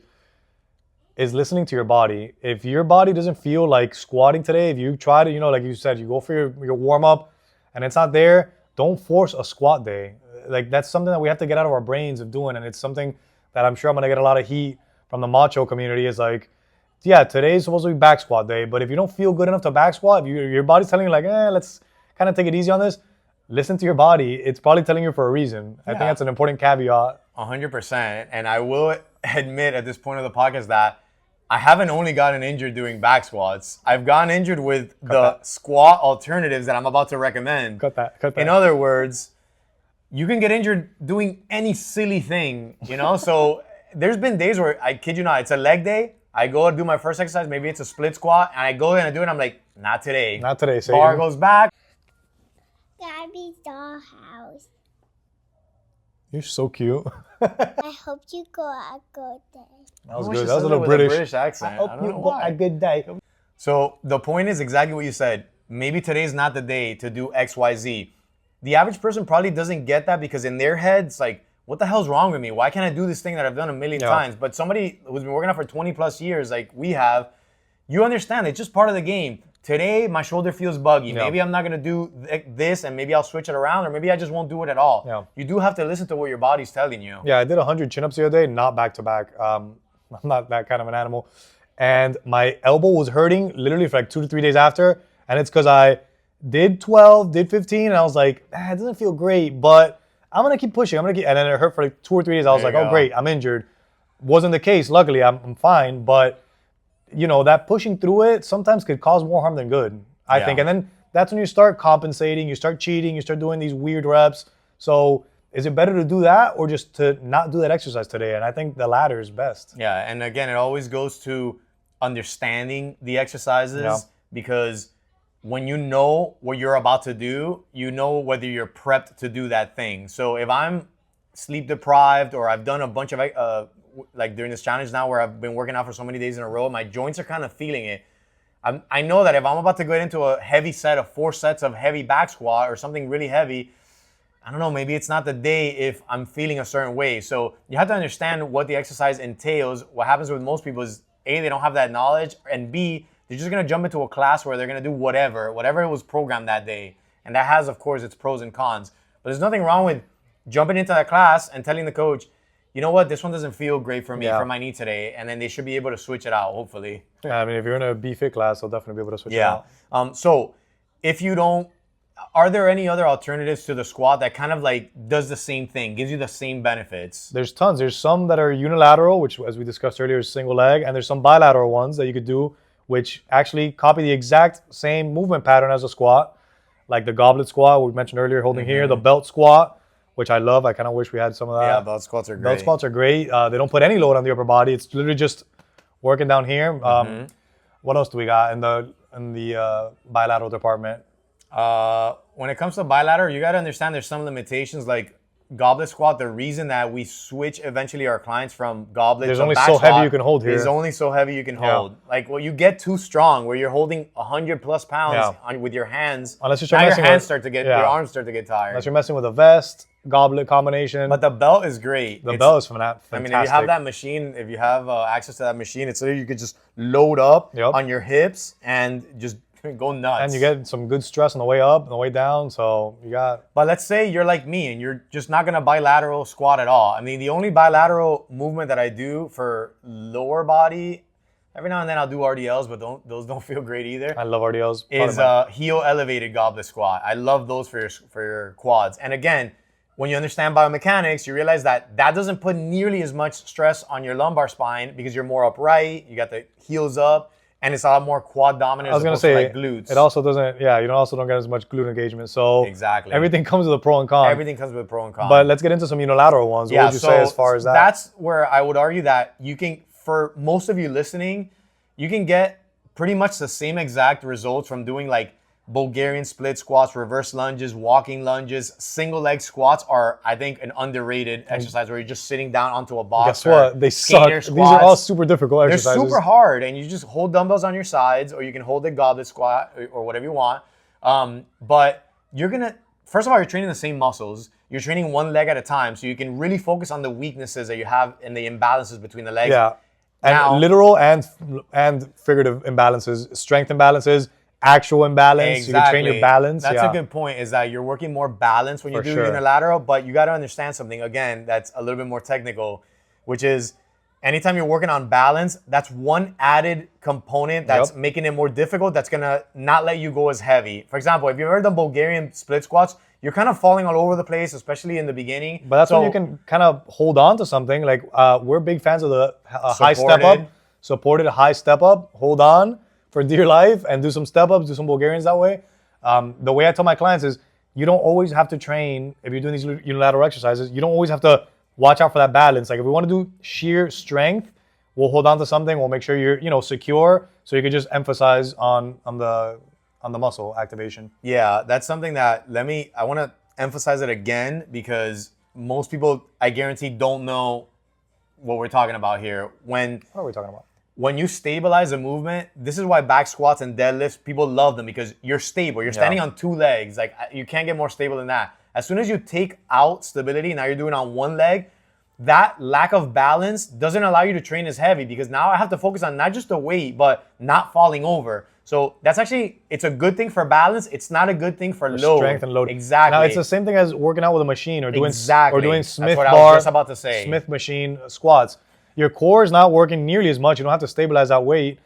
is listening to your body. If your body doesn't feel like squatting today, if you try to, like you said, you go for your warm up and it's not there, don't force a squat day. Like that's something that we have to get out of our brains of doing, and it's something that I'm sure I'm gonna get a lot of heat from the macho community. Is like, yeah, today's supposed to be back squat day, but if you don't feel good enough to back squat, if your body's telling you like, let's kind of take it easy on this, listen to your body. It's probably telling you for a reason. I think that's an important caveat. 100%. And I will admit at this point of the podcast that I haven't only gotten injured doing back squats. I've gotten injured with squat alternatives that I'm about to recommend. Cut that. In other words, you can get injured doing any silly thing, So there's been days where, I kid you not, it's a leg day. I go and do my first exercise, maybe it's a split squat, and I go in and do it, and I'm like, not today. Not today, Satan. Bar goes back. Gabby's dollhouse. You're so cute. I hope you go a good day. That was good. That was a little British accent. I hope you go a good day. So the point is exactly what you said. Maybe today's not the day to do X, Y, Z. The average person probably doesn't get that because in their head, it's like, what the hell's wrong with me? Why can't I do this thing that I've done a million times? But somebody who's been working out for 20 plus years, like we have, you understand it's just part of the game. Today, my shoulder feels buggy. Yeah. Maybe I'm not going to do this, and maybe I'll switch it around, or maybe I just won't do it at all. Yeah. You do have to listen to what your body's telling you. Yeah, I did 100 chin-ups the other day, not back-to-back. I'm not that kind of an animal. And my elbow was hurting literally for like 2 to 3 days after, and it's because I did 12, did 15, and I was like, it doesn't feel great, but I'm gonna keep pushing. And then it hurt for like 2 or 3 days. I was There like, you oh go. great, I'm injured. Wasn't the case. Luckily, I'm fine. But that pushing through it sometimes could cause more harm than good, I think. And then that's when you start compensating, you start cheating, you start doing these weird reps. So is it better to do that or just to not do that exercise today? And I think the latter is best. Yeah, and again, it always goes to understanding the exercises because when you know what you're about to do, you know whether you're prepped to do that thing. So if I'm sleep deprived or I've done a bunch of like during this challenge now where I've been working out for so many days in a row, my joints are kind of feeling it. I know that if I'm about to go into a heavy set of 4 sets of heavy back squat or something really heavy, I don't know, maybe it's not the day if I'm feeling a certain way. So you have to understand what the exercise entails. What happens with most people is A, they don't have that knowledge, and B, they're just gonna jump into a class where they're gonna do whatever it was programmed that day. And that has, of course, its pros and cons. But there's nothing wrong with jumping into that class and telling the coach, you know what, this one doesn't feel great for me, for my knee today. And then they should be able to switch it out, hopefully. Yeah, I mean, if you're in a B-Fit class, they'll definitely be able to switch it out. So if you don't, are there any other alternatives to the squat that kind of like does the same thing, gives you the same benefits? There's tons. There's some that are unilateral, which, as we discussed earlier, is single leg, and there's some bilateral ones that you could do, which actually copy the exact same movement pattern as a squat, like the goblet squat we mentioned earlier, holding here, the belt squat, which I love. I kind of wish we had some of that. Yeah, belt squats are great. Belt squats are great. They don't put any load on the upper body. It's literally just working down here. What else do we got in the bilateral department? When it comes to bilateral, you got to understand there's some limitations. Like goblet squat, the reason that we switch eventually our clients from goblet There's to only back so squat heavy you can hold here. is only so heavy you can hold. Like, well, you get too strong where you're holding 100 plus pounds with your hands. Unless you start now messing your hands with- start to get, yeah. your arms start to get tired. Unless you're messing with a vest, goblet combination. But the belt is great. The belt is fantastic. I mean, if you have that machine, if you have access to that machine, it's so you could just load up on your hips and just go nuts. And you get some good stress on the way up and the way down. So you got. But let's say you're like me and you're just not gonna bilateral squat at all. I mean, the only bilateral movement that I do for lower body, every now and then I'll do RDLs, but those don't feel great either. I love RDLs. Is heel elevated goblet squat. I love those for your quads. And again, when you understand biomechanics, you realize that doesn't put nearly as much stress on your lumbar spine because you're more upright. You got the heels up. And it's a lot more quad dominant as opposed to like glutes. It also doesn't, you also don't get as much glute engagement. So exactly, everything comes with a pro and con. Everything comes with a pro and con. But let's get into some unilateral ones. What would you say as far as that? That's where I would argue that you can, for most of you listening, you can get pretty much the same exact results from doing like Bulgarian split squats, reverse lunges, walking lunges. Single leg squats are, I think, an underrated exercise where you're just sitting down onto a box. Guess what? They suck. These are all super difficult exercises. They're super hard, and you just hold dumbbells on your sides, or you can hold the goblet squat, or whatever you want. But you're gonna, first of all, you're training the same muscles. You're training one leg at a time, so you can really focus on the weaknesses that you have and the imbalances between the legs. Yeah, and now, literal and figurative imbalances, strength imbalances. Actual imbalance. Exactly. You can train your balance. That's a good point, is that you're working more balance when you do unilateral, but you got to understand something, again, that's a little bit more technical, which is anytime you're working on balance, that's one added component that's making it more difficult, that's going to not let you go as heavy. For example, if you've ever done Bulgarian split squats, you're kind of falling all over the place, especially in the beginning. But that's when you can kind of hold on to something. Like we're big fans of the high step up, supported high step up, hold on for dear life and do some step ups, do some Bulgarians that way. The way I tell my clients is you don't always have to train, if you're doing these unilateral exercises, you don't always have to watch out for that balance. Like if we want to do sheer strength, we'll hold on to something, we'll make sure you're secure, so you can just emphasize on the muscle activation. Yeah, that's something that I want to emphasize it again because most people, I guarantee, don't know what we're talking about here. What are we talking about? When you stabilize a movement, this is why back squats and deadlifts, people love them because you're stable. You're standing on 2 legs. Like you can't get more stable than that. As soon as you take out stability, now you're doing it on 1 leg, that lack of balance doesn't allow you to train as heavy because now I have to focus on not just the weight, but not falling over. So that's actually, it's a good thing for balance. It's not a good thing for load. Strength and load. Exactly. Now it's the same thing as working out with a machine or doing Smith That's what bar, I was just about to say. Smith machine squats. Your core is not working nearly as much. You don't have to stabilize that weight.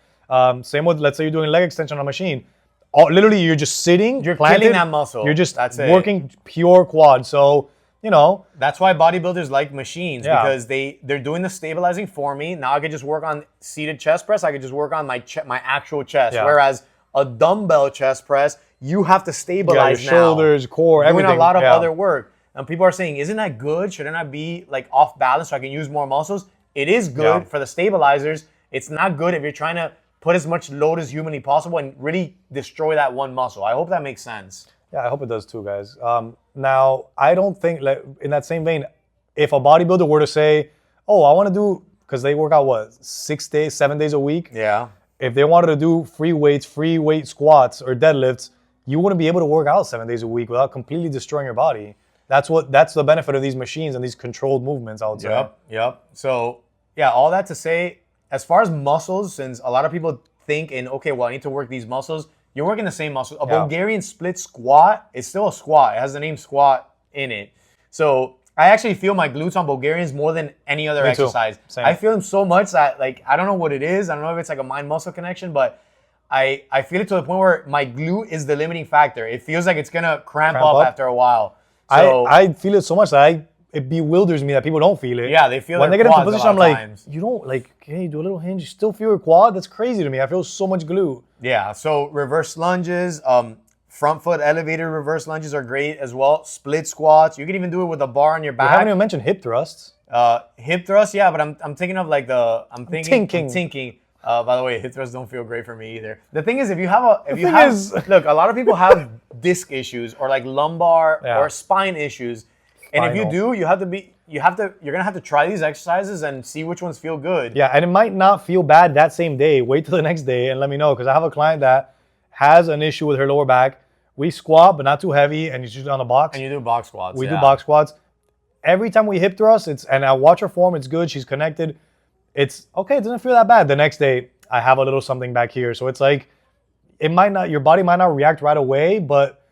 Same with, let's say you're doing leg extension on a machine. Literally, you're just sitting. You're planted, killing that muscle. You're just That's it. working pure quad. So you know. That's why bodybuilders like machines, Yeah. because they're doing the stabilizing for me. Now I could just work on seated chest press. I could just work on my actual chest. Yeah. Whereas a dumbbell chest press, you have to Yeah, stabilize your now. shoulders, core, Doing everything. a lot of yeah. other work. And people are saying, isn't that good? Shouldn't I be like off balance so I can use more muscles? It is good Yeah. for the stabilizers. It's not good if you're trying to put as much load as humanly possible and really destroy that one muscle. I hope that makes sense. Yeah, I hope it does too, guys. Now, I don't think, like, in that same vein, if a bodybuilder were to say, oh, I want to do, because they work out, what, 6 days, 7 days a week? Yeah. If they wanted to do free weight squats or deadlifts, you wouldn't be able to work out 7 days a week without completely destroying your body. That's the benefit of these machines and these controlled movements, I would say. Yep. So, yeah, all that to say, as far as muscles, since a lot of people think okay, well, I need to work these muscles, you're working the same muscles. A Bulgarian split squat is still a squat. It has the name squat in it. So I actually feel my glutes on Bulgarians more than any other Me too. exercise. Same. I feel them so much that, like, I don't know what it is. I don't know if it's like a mind-muscle connection, but I feel it to the point where my glute is the limiting factor. It feels like it's going to cramp up after a while. So, I feel it so much that it bewilders me that people don't feel it. Yeah, they feel when their they get into quads a position, lot I'm of like, times. you don't, like, hey, do a little hinge, you still feel your quad? That's crazy to me. I feel so much glute. Yeah, so reverse lunges, front foot elevated reverse lunges are great as well. Split squats. You can even do it with a bar on your I back. haven't even mentioned hip thrusts. Hip thrust, yeah, but I'm thinking of like I'm thinking. thinking. By the way, hip thrusts don't feel great for me either. The thing is, if you have look, a lot of people have disc issues or like lumbar or spine issues, and if you do, you're gonna have to try these exercises and see which ones feel good. Yeah, and it might not feel bad that same day. Wait till the next day and let me know, because I have a client that has an issue with her lower back. We squat, but not too heavy, and you just on a box. And you do box squats. We do box squats. Every time we hip thrust, and I watch her form, it's good. She's connected. It's okay. It doesn't feel that bad. The next day, I have a little something back here. So it's like, your body might not react right away, but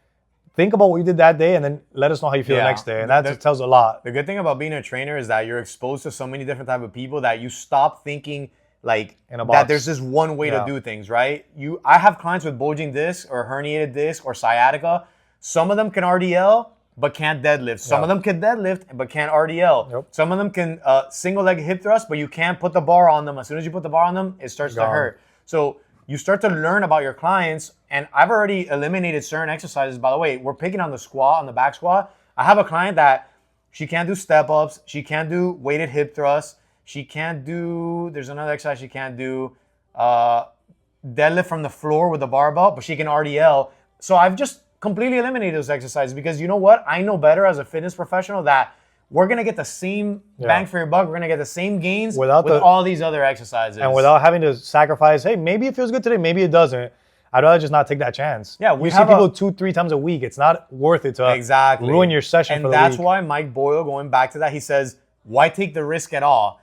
think about what you did that day and then let us know how you feel the next day. And that just tells a lot. The good thing about being a trainer is that you're exposed to so many different type of people that you stop thinking like that there's just one way to do things, right? I have clients with bulging disc or herniated disc or sciatica. Some of them can RDL but can't deadlift. Some of them can deadlift but can't RDL. Yep. Some of them can single leg hip thrust, but you can't put the bar on them. As soon as you put the bar on them, it starts to hurt. So you start to learn about your clients, and I've already eliminated certain exercises. By the way, we're picking on the squat, on the back squat. I have a client that she can't do step-ups. She can't do weighted hip thrusts. She can't do, there's another exercise she can't do, deadlift from the floor with a barbell, but she can RDL. So I've just completely eliminated those exercises because you know what? I know better as a fitness professional that we're going to get the same bang for your buck. We're going to get the same gains with all these other exercises. And without having to sacrifice, hey, maybe it feels good today, maybe it doesn't. I'd rather just not take that chance. Yeah, we see people 2-3 times a week. It's not worth it to ruin your session for the week. And that's why Mike Boyle, going back to that, he says, why take the risk at all?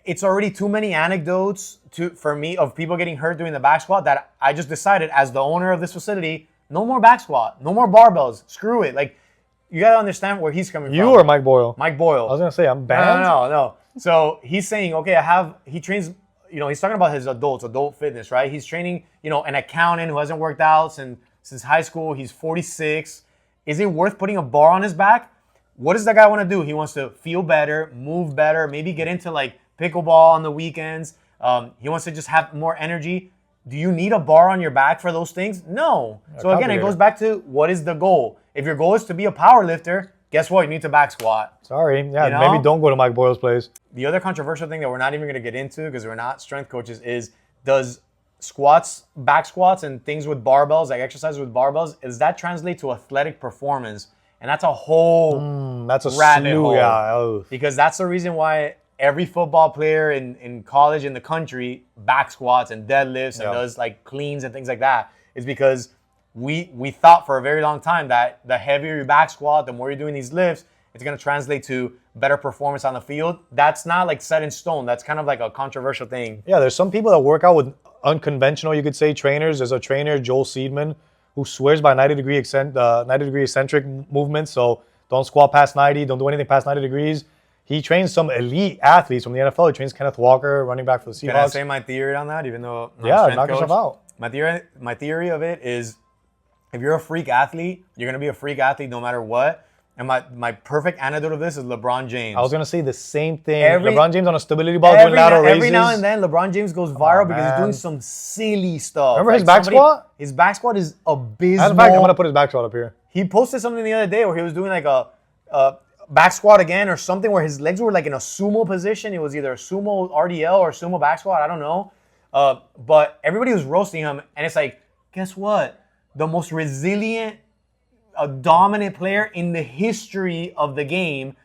It's already too many anecdotes for me of people getting hurt doing the back squat that I just decided as the owner of this facility, no more back squat, no more barbells, screw it. Like, you got to understand where he's coming from. You or Mike Boyle? Mike Boyle. I was going to say, I'm banned? No. So he's saying, okay, he trains, he's talking about his adult fitness, right? He's training, an accountant who hasn't worked out since high school. He's 46. Is it worth putting a bar on his back? What does that guy want to do? He wants to feel better, move better, maybe get into like pickleball on the weekends. He wants to just have more energy. Do you need a bar on your back for those things? No. So again, it goes back to what is the goal? If your goal is to be a power lifter, guess what? You need to back squat. Sorry. Yeah, maybe don't go to Mike Boyle's place. The other controversial thing that we're not even going to get into because we're not strength coaches is, does squats, back squats, and things with barbells, like exercises with barbells, does that translate to athletic performance? And that's a whole rabbit hole. Yeah. Because that's the reason why every football player in college in the country back squats and deadlifts and does like cleans and things like that, is because we thought for a very long time that the heavier your back squat, the more you're doing these lifts, it's going to translate to better performance on the field. That's not like set in stone. That's kind of like a controversial thing. Yeah, there's some people that work out with unconventional, you could say, trainers. There's a trainer, Joel Seedman, who swears by 90 degree eccentric movements. So don't squat past 90. Don't do anything past 90 degrees. He trains some elite athletes from the NFL. He trains Kenneth Walker, running back for the Seahawks. Can I say my theory on that, even though I'm yeah, a strength knock coach? yourself out. My theory of it is, if you're a freak athlete, you're going to be a freak athlete no matter what. And my perfect antidote of this is LeBron James. I was gonna say the same thing. Every- LeBron James on a stability ball doing lateral raises. Every now and then, LeBron James goes viral on, because he's man. doing some silly stuff. Remember his back squat? His back squat is abysmal. As a fact, I'm gonna put his back squat up here. He posted something the other day where he was doing like a back squat again or something where his legs were like in a sumo position. It was either a sumo RDL or a sumo back squat. I don't know. But everybody was roasting him. And it's like, guess what? The most resilient, dominant player in the history of the game.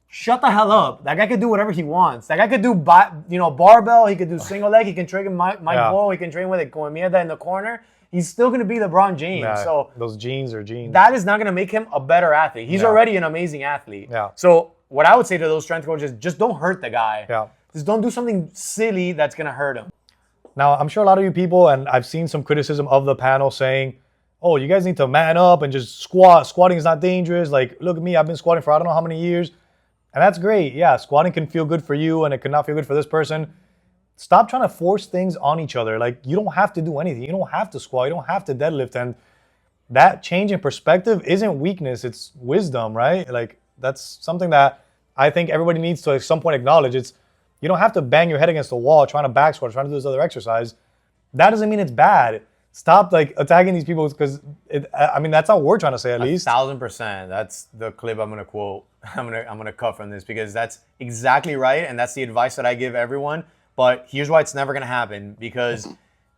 Shut the hell up. That guy could do whatever he wants. That guy could do barbell. He could do single leg. He can train Mike Ball. He can train with it. Con mierda in the corner. He's still going to be LeBron James. Yeah, so those genes are genes. that is not going to make him a better athlete. He's already an amazing athlete. Yeah. So what I would say to those strength coaches, just don't hurt the guy. Yeah. Just don't do something silly that's going to hurt him. Now, I'm sure a lot of you people, and I've seen some criticism of the panel saying, oh, you guys need to man up and just squat. Squatting is not dangerous. Like, look at me. I've been squatting for I don't know how many years. And that's great. Yeah, squatting can feel good for you and it could not feel good for this person. Stop trying to force things on each other. Like, you don't have to do anything. You don't have to squat. You don't have to deadlift. And that change in perspective isn't weakness. It's wisdom, right? Like, that's something that I think everybody needs to at some point acknowledge. It's, you don't have to bang your head against the wall trying to back squat, trying to do this other exercise. That doesn't mean it's bad. Stop like attacking these people because that's not what we're trying to say at least. 1,000%. That's the clip I'm gonna quote. I'm gonna cut from this because that's exactly right, and that's the advice that I give everyone. But here's why it's never gonna happen. Because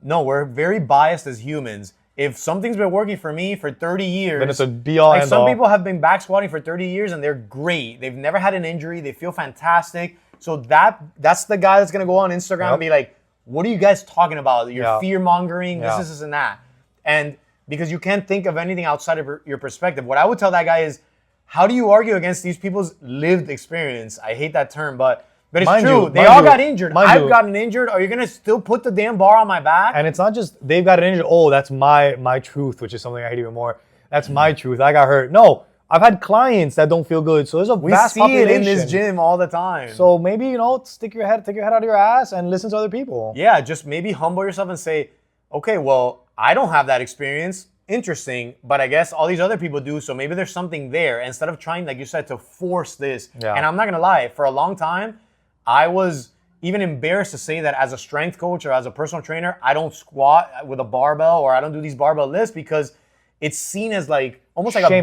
no, we're very biased as humans. If something's been working for me for 30 years, then it's a be-all like end some all. people have been back squatting for 30 years and they're great. They've never had an injury. They feel fantastic. So that's the guy that's gonna go on Instagram and be like, what are you guys talking about? You're fear-mongering, this, and that. And because you can't think of anything outside of your perspective. What I would tell that guy is, how do you argue against these people's lived experience? I hate that term, but it's true. They all got injured. I've gotten injured. Are you going to still put the damn bar on my back? And it's not just they've got injured. Oh, that's my truth, which is something I hate even more. That's my truth. I got hurt. No, I've had clients that don't feel good. So there's a vast population. We see it in this gym all the time. So maybe, take your head out of your ass and listen to other people. Yeah, just maybe humble yourself and say, okay, well, I don't have that experience. Interesting, but I guess all these other people do, so maybe there's something there. Instead of trying, like you said, to force this. Yeah. And I'm not going to lie, for a long time, I was even embarrassed to say that as a strength coach or as a personal trainer, I don't squat with a barbell or I don't do these barbell lifts because it's seen as like almost like a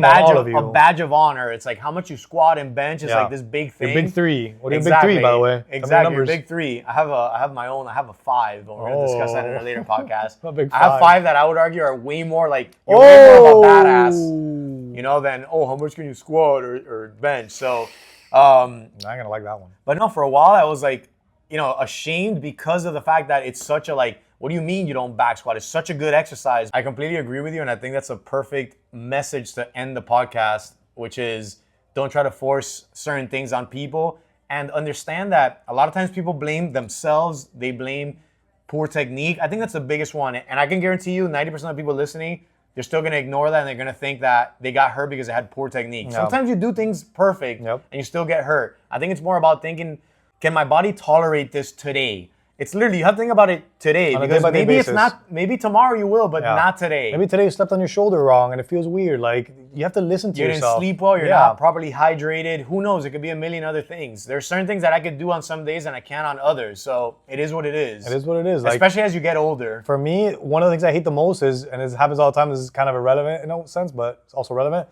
badge of honor. It's like how much you squat and bench is like this big thing. Your big three. What are your big three, by the way? Exactly. Your big three. I have my own. I have a 5. But we're gonna discuss that in a later podcast. I have 5 that I would argue are way more like you're way more of a badass, than how much can you squat or bench. So I'm not gonna like that one. But no, for a while I was like, ashamed because of the fact that it's such a like, what do you mean you don't back squat? It's such a good exercise. I completely agree with you, and I think that's a perfect message to end the podcast, which is don't try to force certain things on people and understand that a lot of times people blame themselves. They blame poor technique. I think that's the biggest one. And I can guarantee you 90% of people listening, they're still going to ignore that and they're going to think that they got hurt because they had poor technique. Yep. Sometimes you do things perfect and you still get hurt. I think it's more about thinking, can my body tolerate this today? It's literally, you have to think about it today because maybe it's not, maybe tomorrow you will, but not today. Maybe today you slept on your shoulder wrong and it feels weird. Like, you have to listen to yourself. You didn't sleep well, you're not properly hydrated. Who knows? It could be a million other things. There's certain things that I could do on some days and I can't on others. So it is what it is. It is what it is. Especially as you get older. For me, one of the things I hate the most is, and it happens all the time, this is kind of irrelevant in a sense, but it's also relevant,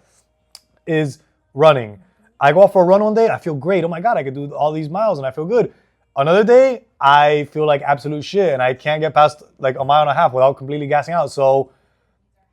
is running. I go out for a run one day, I feel great. Oh my God, I could do all these miles and I feel good. Another day, I feel like absolute shit and I can't get past like a mile and a half without completely gassing out. So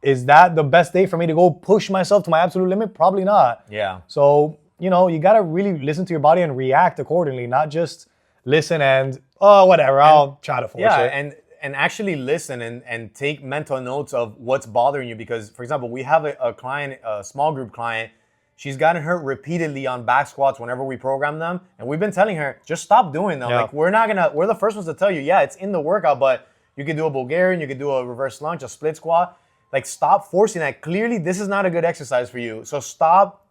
is that the best day for me to go push myself to my absolute limit? Probably not. Yeah. So, you got to really listen to your body and react accordingly, not just listen and, whatever, I'll try to force it. Yeah, and actually listen and take mental notes of what's bothering you because, for example, we have a client, a small group client. She's gotten hurt repeatedly on back squats whenever we program them. And we've been telling her, just stop doing them. Yeah. Like, we're the first ones to tell you, it's in the workout, but you can do a Bulgarian, you can do a reverse lunge, a split squat. Like, stop forcing that. Clearly, this is not a good exercise for you. So stop,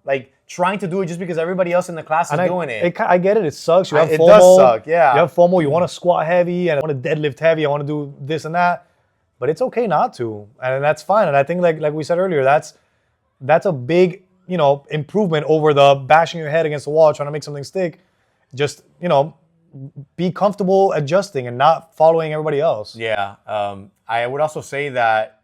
trying to do it just because everybody else in the class is doing it. I get it. It sucks. You have FOMO. It does suck, yeah. You have FOMO. You want to squat heavy and I want to deadlift heavy. I want to do this and that. But it's okay not to. And that's fine. And I think, like we said earlier, that's a big improvement over the bashing your head against the wall trying to make something stick. Just, be comfortable adjusting and not following everybody else. Yeah. I would also say that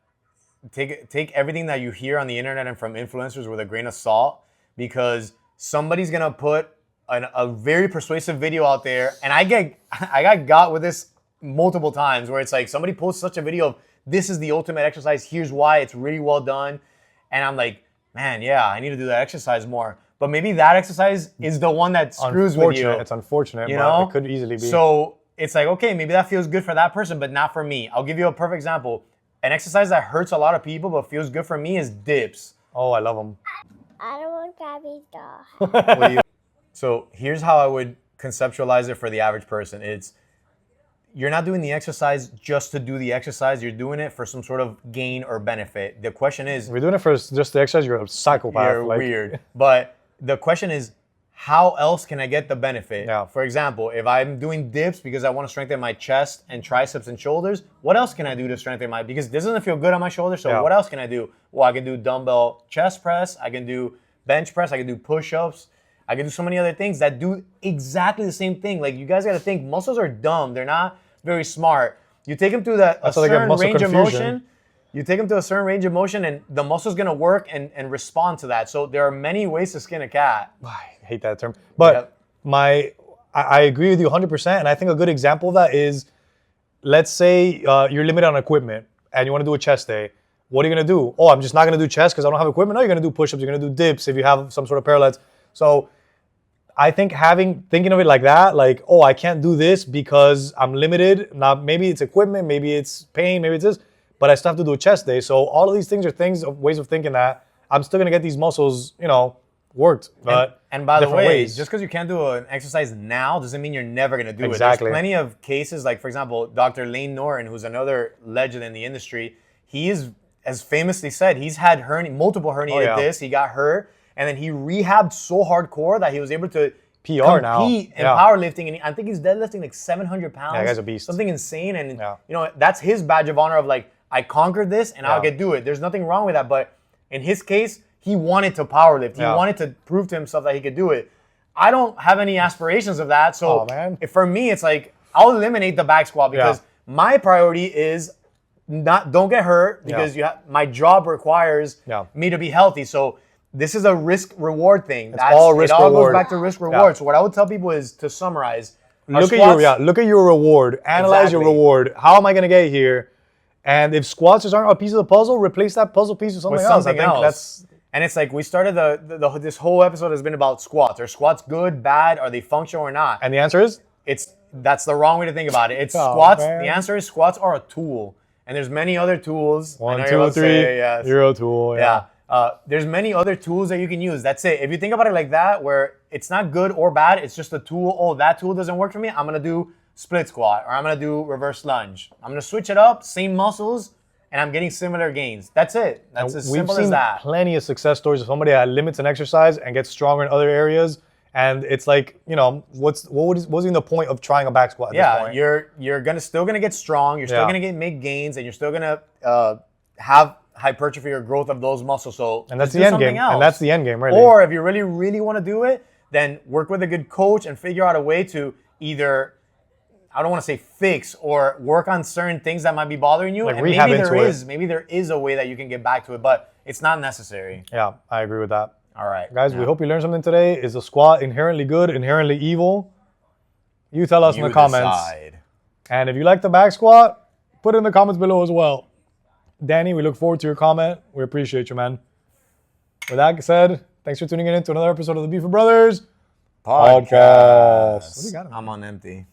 take everything that you hear on the internet and from influencers with a grain of salt, because somebody's gonna put a very persuasive video out there, and I got with this multiple times where it's like somebody posts such a video of this is the ultimate exercise, here's why, it's really well done, and I'm like, man, yeah, I need to do that exercise more. But maybe that exercise is the one that screws with you. It's unfortunate, you but know? it could easily be. So it's like, okay, maybe that feels good for that person, but not for me. I'll give you a perfect example. An exercise that hurts a lot of people but feels good for me is dips. Oh, I love them. I don't want Gabby's doll. So here's how I would conceptualize it for the average person. You're not doing the exercise just to do the exercise. You're doing it for some sort of gain or benefit. The question is... If you're doing it for just the exercise, you're a psychopath. You're weird. But the question is, how else can I get the benefit? Yeah. For example, if I'm doing dips because I want to strengthen my chest and triceps and shoulders, what else can I do to strengthen because this doesn't feel good on my shoulders, so what else can I do? Well, I can do dumbbell chest press, I can do bench press, I can do push-ups, I can do so many other things that do exactly the same thing. Like, you guys got to think, muscles are dumb. They're not very smart. You take them through a certain range of motion. You take them to a certain range of motion, and the muscle's going to work and respond to that. So there are many ways to skin a cat. I hate that term. But I agree with you 100%. And I think a good example of that is, let's say you're limited on equipment and you want to do a chest day. What are you going to do? Oh, I'm just not going to do chest because I don't have equipment. No, you're going to do push-ups. You're going to do dips if you have some sort of parallettes. So I think thinking of it like that, like, oh, I can't do this because I'm limited. Now, maybe it's equipment, maybe it's pain, maybe it's this, but I still have to do a chest day. So all of these things are ways of thinking that I'm still going to get these muscles, worked. But and by the way, ways. just because you can't do an exercise now doesn't mean you're never going to do it. Exactly. There's plenty of cases, like, for example, Dr. Lane Norton, who's another legend in the industry. He is, as famously said, he's had multiple herniated discs. He got hurt. And then he rehabbed so hardcore that he was able to compete in powerlifting. And I think he's deadlifting like 700 pounds. Yeah, that guy's a beast. Something insane. And, that's his badge of honor of like, I conquered this and I'll do it. There's nothing wrong with that. But in his case, he wanted to powerlift. He wanted to prove to himself that he could do it. I don't have any aspirations of that. So for me, it's like, I'll eliminate the back squat because my priority is don't get hurt because my job requires me to be healthy. So this is a risk-reward thing. It all goes back to risk-reward. So what I would tell people is to summarize. Look at your reward. Analyze your reward. How am I going to get here? And if squats aren't a piece of the puzzle, replace that puzzle piece with something else. I think that's... And it's like, we started this whole episode has been about squats. Are squats good, bad? Are they functional or not? And the answer is? That's the wrong way to think about it. It's squats. Man. The answer is squats are a tool. And there's many other tools. 1, 2, 3, you're a tool. There's many other tools that you can use. That's it. If you think about it like that, where it's not good or bad, it's just a tool. Oh, that tool doesn't work for me. I'm going to do split squat, or I'm going to do reverse lunge. I'm going to switch it up, same muscles, and I'm getting similar gains. That's it. That's as simple as that. We've seen plenty of success stories of somebody that limits an exercise and gets stronger in other areas. And it's like, what's even the point of trying a back squat at this point? You're still gonna get strong. You're still gonna make gains, and you're still gonna have hypertrophy or growth of those muscles. So and that's the end game. And that's the end game, really. Or if you really, really want to do it, then work with a good coach and figure out a way to either, I don't want to say fix, or work on certain things that might be bothering you. Like and rehab maybe there is a way that you can get back to it, but it's not necessary. Yeah, I agree with that. All right. Guys, we hope you learned something today. Is the squat inherently good, inherently evil? You tell us in the comments. Decide. And if you like the back squat, put it in the comments below as well. Danny, we look forward to your comment. We appreciate you, man. With that said, thanks for tuning in to another episode of the Beaver Brothers Podcast. What do you got? I'm on empty.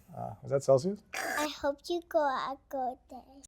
Is that Celsius? I hope you go out good day.